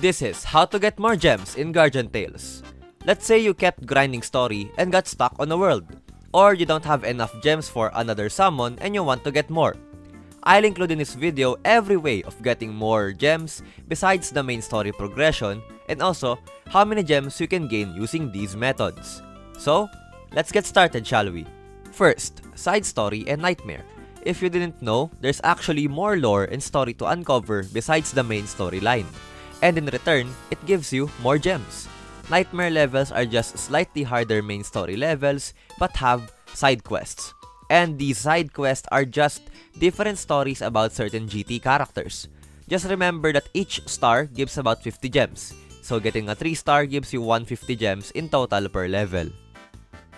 This is how to get more gems in Guardian Tales. Let's say you kept grinding story and got stuck on a world, or you don't have enough gems for another summon and you want to get more. I'll include in this video every way of getting more gems besides the main story progression, and also how many gems you can gain using these methods. So, let's get started, shall we? First, side story and nightmare. If you didn't know, there's actually more lore and story to uncover besides the main storyline. And in return, it gives you more gems. Nightmare levels are just slightly harder main story levels but have side quests. And these side quests are just different stories about certain GT characters. Just remember that each star gives about 50 gems. So getting a 3-star gives you 150 gems in total per level.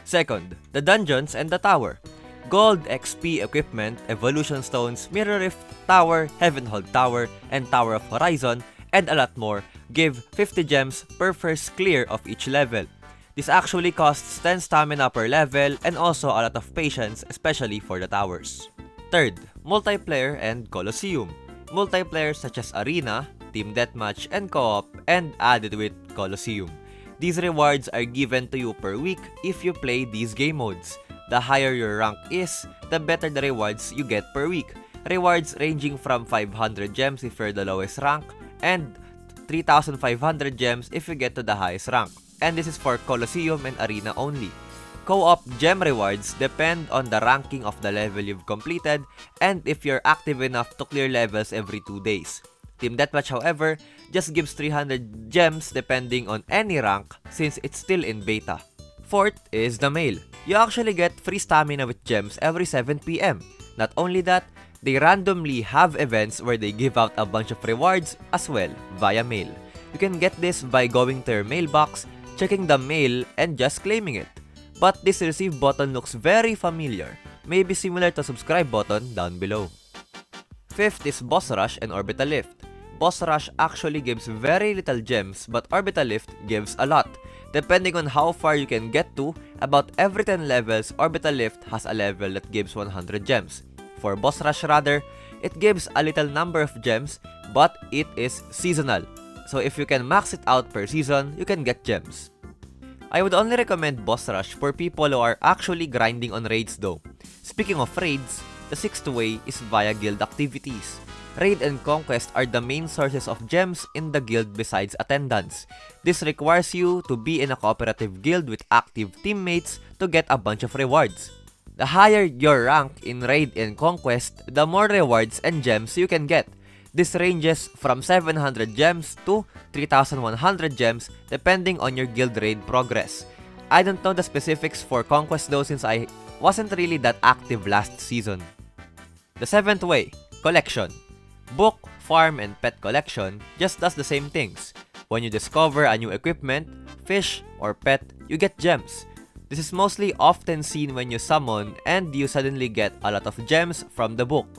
Second, the dungeons and the tower. Gold, XP, equipment, evolution stones, mirror rift, tower, heavenhold tower, and tower of horizon, and a lot more give 50 gems per first clear of each level. This actually costs 10 stamina per level and also a lot of patience, especially for the towers. Third, multiplayer and Colosseum. Multiplayer such as Arena, Team Deathmatch, and Co-op, and added with Colosseum. These rewards are given to you per week if you play these game modes. The higher your rank is, the better the rewards you get per week. Rewards ranging from 500 gems if you're the lowest rank, and 3,500 gems if you get to the highest rank. And this is for Colosseum and Arena only. Co-op gem rewards depend on the ranking of the level you've completed and if you're active enough to clear levels every 2 days. Team Deathmatch, however, just gives 300 gems depending on any rank since it's still in beta. Fourth is the mail. You actually get free stamina with gems every 7 PM. Not only that, they randomly have events where they give out a bunch of rewards as well via mail. You can get this by going to your mailbox, checking the mail, and just claiming it. But this receive button looks very familiar, maybe similar to subscribe button down below. Fifth is Boss Rush and Orbital Lift. Boss Rush actually gives very little gems, but Orbital Lift gives a lot. Depending on how far you can get to, about every 10 levels, Orbital Lift has a level that gives 100 gems. For Boss Rush rather, it gives a little number of gems, but it is seasonal. So if you can max it out per season, you can get gems. I would only recommend Boss Rush for people who are actually grinding on raids though. Speaking of raids, the sixth way is via guild activities. Raid and Conquest are the main sources of gems in the guild besides attendance. This requires you to be in a cooperative guild with active teammates to get a bunch of rewards. The higher your rank in Raid and Conquest, the more rewards and gems you can get. This ranges from 700 gems to 3,100 gems depending on your guild raid progress. I don't know the specifics for Conquest though since I wasn't really that active last season. The seventh way, collection. Book, farm, and pet collection just does the same things. When you discover a new equipment, fish, or pet, you get gems. This is mostly often seen when you summon and you suddenly get a lot of gems from the book.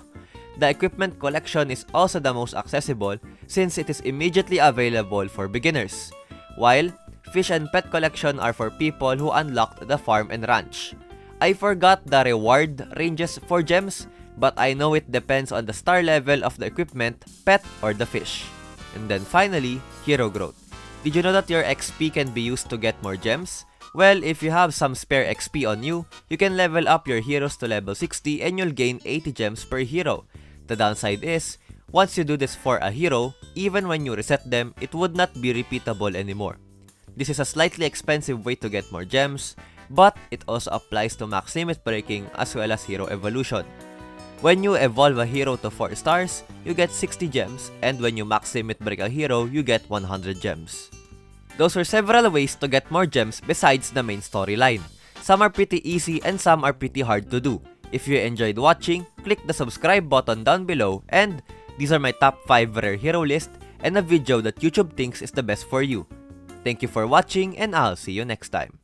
The equipment collection is also the most accessible since it is immediately available for beginners, while fish and pet collection are for people who unlocked the farm and ranch. I forgot the reward ranges for gems, but I know it depends on the star level of the equipment, pet, or the fish. And then finally, hero growth. Did you know that your XP can be used to get more gems? Well, if you have some spare XP on you, you can level up your heroes to level 60 and you'll gain 80 gems per hero. The downside is, once you do this for a hero, even when you reset them, it would not be repeatable anymore. This is a slightly expensive way to get more gems, but it also applies to max limit breaking as well as hero evolution. When you evolve a hero to 4 stars, you get 60 gems, and when you max limit break a hero, you get 100 gems. Those are several ways to get more gems besides the main storyline. Some are pretty easy and some are pretty hard to do. If you enjoyed watching, click the subscribe button down below, and these are my top 5 rare hero list and a video that YouTube thinks is the best for you. Thank you for watching and I'll see you next time.